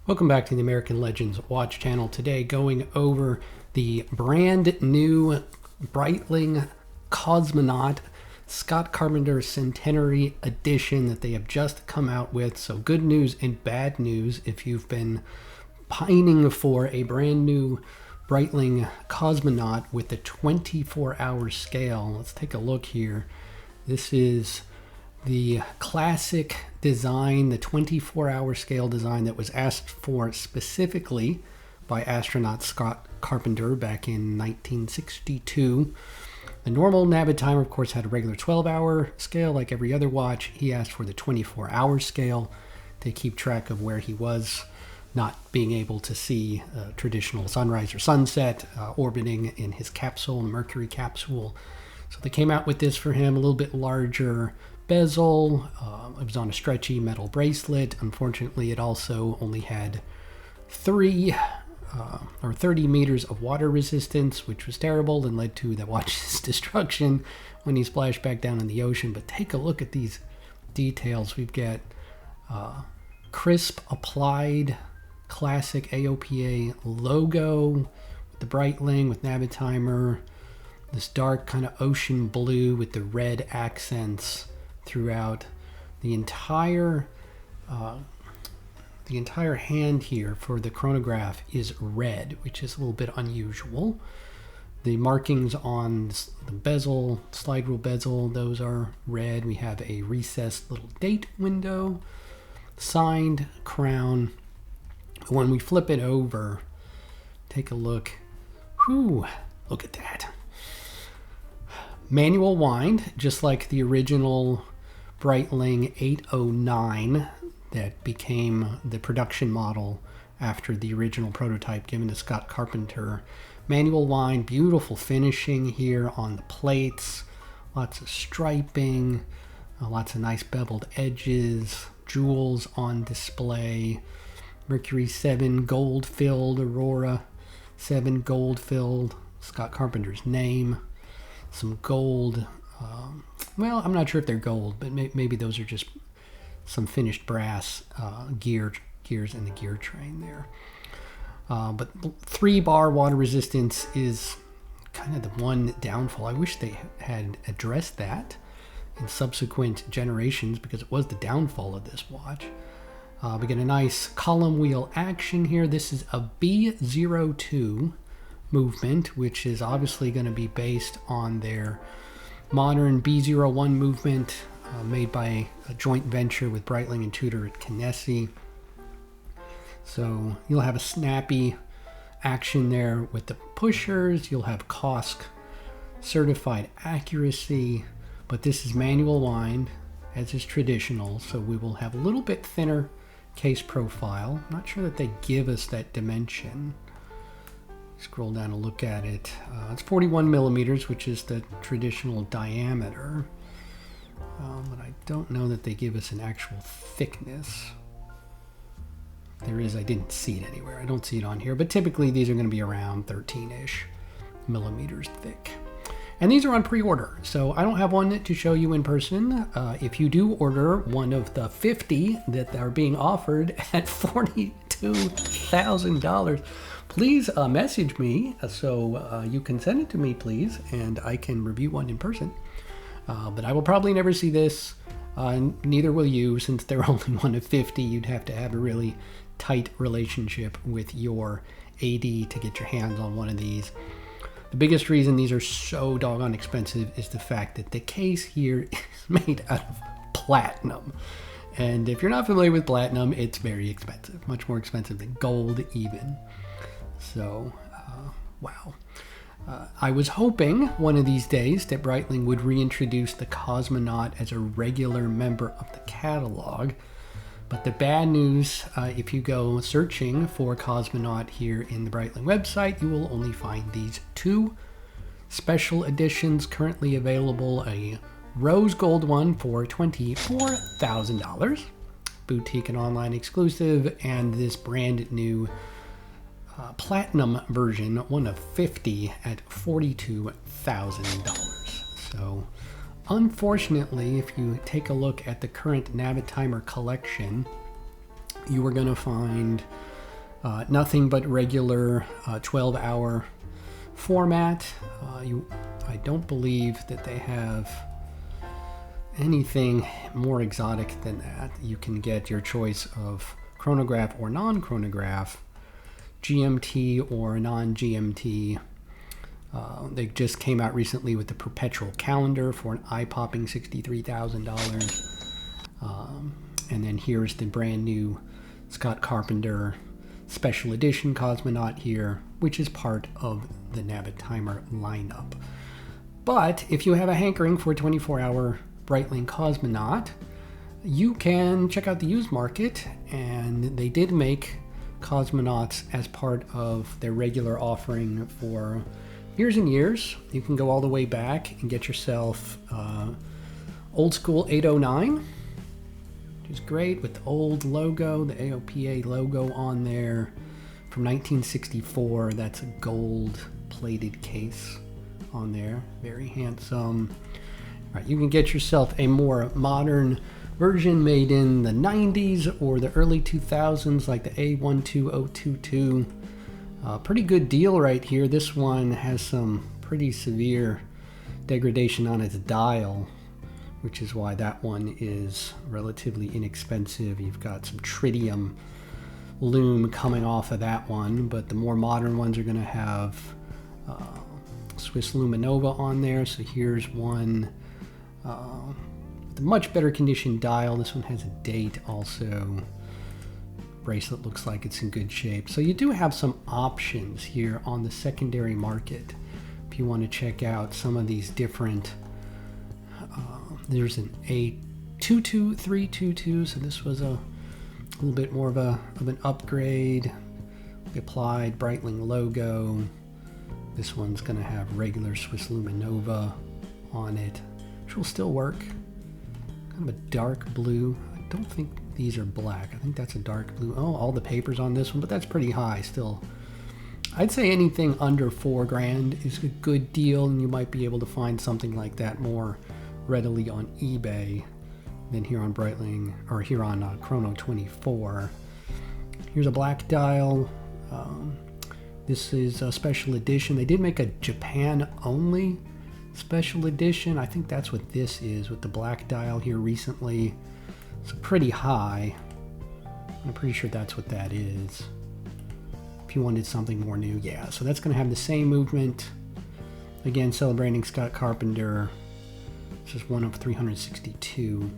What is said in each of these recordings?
Welcome back to the American Legends Watch channel. Today going over the brand new Breitling Cosmonaute Scott Carpenter Centenary edition that they have just come out with. So good news and bad news if you've been pining for a brand new Breitling Cosmonaute with the 24-hour scale. Let's take a look here. This is the classic design, the 24-hour scale design that was asked for specifically by astronaut Scott Carpenter back in 1962. The normal Navitimer, of course, had a regular 12-hour scale like every other watch. He asked for the 24-hour scale to keep track of where he was, not being able to see traditional sunrise or sunset, orbiting in his capsule, the Mercury capsule. So they came out with this for him, a little bit larger bezel. It was on a stretchy metal bracelet. Unfortunately, it also only had 30 meters of water resistance, which was terrible and led to the watch's destruction when he splashed back down in the ocean. But take a look at these details. We've got crisp applied classic AOPA logo with the Breitling with Navitimer, this dark kind of ocean blue with the red accents throughout the entire hand here for the chronograph is red, which is a little bit unusual. The markings on the bezel, slide rule bezel, those are red. We have a recessed little date window, signed crown. When we flip it over, take a look. Whew, look at that. Manual wind, just like the original Breitling 809 that became the production model after the original prototype given to Scott Carpenter. Manual wind, beautiful finishing here on the plates, lots of striping, lots of nice beveled edges, jewels on display. Mercury 7 gold filled, Aurora 7 gold filled, Scott Carpenter's name. Some gold, well, I'm not sure if they're gold, but maybe those are just some finished brass gears in the gear train there. But 3-bar water resistance is kind of the one downfall. I wish they had addressed that in subsequent generations because it was the downfall of this watch. We get a nice column wheel action here. This is a B02 movement, which is obviously going to be based on their modern B01 movement made by a joint venture with Breitling and Tudor at Kinesi. So you'll have a snappy action there with the pushers. You'll have COSC certified accuracy, but this is manual wind as is traditional, so we will have a little bit thinner case profile. Not sure that they give us that dimension. Scroll down and look at it. It's 41 millimeters, which is the traditional diameter. But I don't know that they give us an actual thickness. There is, I didn't see it anywhere. I don't see it on here, but typically these are going to be around 13-ish millimeters thick. And these are on pre-order, so I don't have one to show you in person. If you do order one of the 50 that are being offered at $42,000, please message me so you can send it to me, please, and I can review one in person. But I will probably never see this. Neither will you, since they're only one of 50. You'd have to have a really tight relationship with your AD to get your hands on one of these. The biggest reason these are so doggone expensive is the fact that the case here is made out of platinum. And if you're not familiar with platinum, it's very expensive, much more expensive than gold even. So, wow. I was hoping one of these days that Breitling would reintroduce the Cosmonaute as a regular member of the catalog. But the bad news, if you go searching for Cosmonaute here in the Breitling website, you will only find these 2 special editions currently available. A rose gold one for $24,000, boutique and online exclusive, and this brand new platinum version, one of 50 at $42,000. So unfortunately, if you take a look at the current Navitimer collection, you are going to find Nothing but regular 12-hour format. I don't believe that they have anything more exotic than that. You can get your choice of chronograph or non-chronograph, GMT or non-GMT. They just came out recently with the perpetual calendar for an eye-popping $63,000. And then here's the brand new Scott Carpenter special edition Cosmonaute here, which is part of the Navitimer lineup. But if you have a hankering for a 24-hour Breitling Cosmonaute, you can check out the used market, and they did make Cosmonauts as part of their regular offering for years and years. You can go all the way back and get yourself old school 809, which is great, with the old logo, the AOPA logo on there from 1964. That's a gold plated case on there, very handsome. All right, you can get yourself a more modern version made in the 90s or the early 2000s, like the A12022. Pretty good deal right here. This one has some pretty severe degradation on its dial, which is why that one is relatively inexpensive. You've got some tritium lume coming off of that one, but the more modern ones are going to have Swiss Luminova on there. So here's one with a much better condition dial. This one has a date also. Bracelet looks like it's in good shape. So you do have some options here on the secondary market if you want to check out some of these different. There's an A22322, so this was a little bit more of an upgrade. We applied Breitling logo. This one's going to have regular Swiss Luminova on it, which will still work. Kind of a dark blue. I don't think these are black. I think that's a dark blue. Oh, all the papers on this one, but that's pretty high still. I'd say anything under $4,000 is a good deal, and you might be able to find something like that more readily on eBay than here on Breitling, or here on Chrono 24. Here's a black dial. This is a special edition. They did make a Japan only special edition. I think that's what this is, with the black dial here recently. It's pretty high. I'm pretty sure that's what that is. If you wanted something more new, yeah. So that's going to have the same movement. Again, celebrating Scott Carpenter. This is one of 362.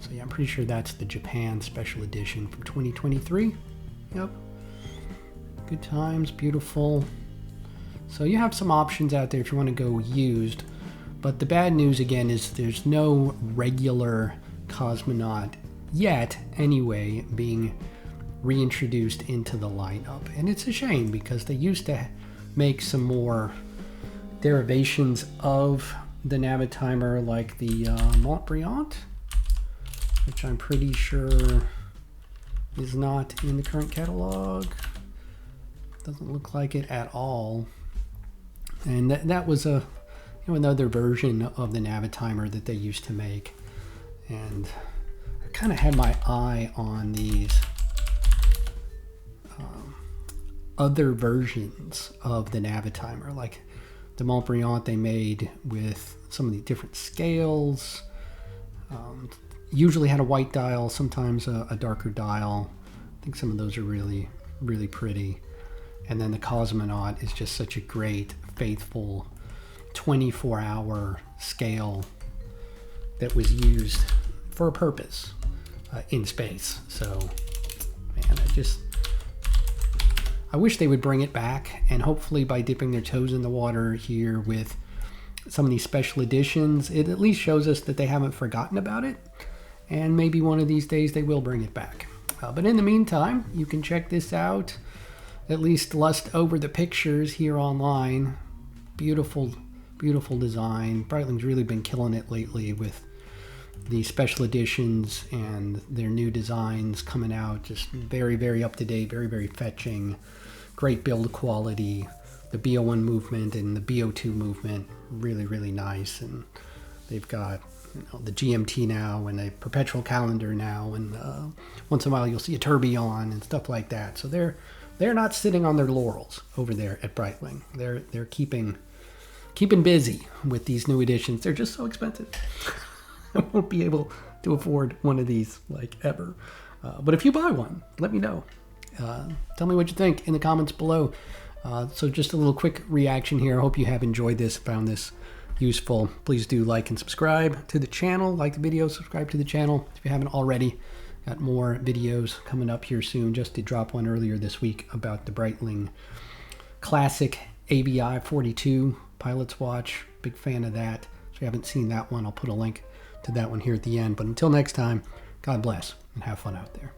So yeah, I'm pretty sure that's the Japan special edition from 2023. Yep. Good times, beautiful. So you have some options out there if you want to go used. But the bad news again is there's no regular Cosmonaute yet anyway being reintroduced into the lineup. And it's a shame because they used to make some more derivations of the Navitimer, like the Montbriant, which I'm pretty sure is not in the current catalog. Doesn't look like it at all. And that was another version of the Navitimer that they used to make. And I kind of had my eye on these other versions of the Navitimer, like the Montbriant they made with some of the different scales. Usually had a white dial, sometimes a darker dial. I think some of those are really, really pretty. And then the Cosmonaute is just such a great, faithful 24-hour scale that was used for a purpose in space. So, man, I wish they would bring it back, and hopefully by dipping their toes in the water here with some of these special editions, it at least shows us that they haven't forgotten about it, and maybe one of these days they will bring it back. But in the meantime, you can check this out, at least lust over the pictures here online. Beautiful, beautiful design. Breitling's really been killing it lately with the special editions and their new designs coming out. Just very, very up to date, very, very fetching. Great build quality. The B01 movement and the B02 movement, really, really nice. And they've got the GMT now and a perpetual calendar now, and once in a while you'll see a tourbillon and stuff like that. So they're they're not sitting on their laurels over there at Breitling. They're keeping busy with these new editions. They're just so expensive. I won't be able to afford one of these like ever. But if you buy one, let me know. Tell me what you think in the comments below. So just a little quick reaction here. I hope you have enjoyed this, found this useful. Please do like and subscribe to the channel. Like the video, subscribe to the channel if you haven't already. Got more videos coming up here soon. Just did drop one earlier this week about the Breitling Classic ABI 42 Pilot's Watch. Big fan of that. If you haven't seen that one, I'll put a link to that one here at the end. But until next time, God bless and have fun out there.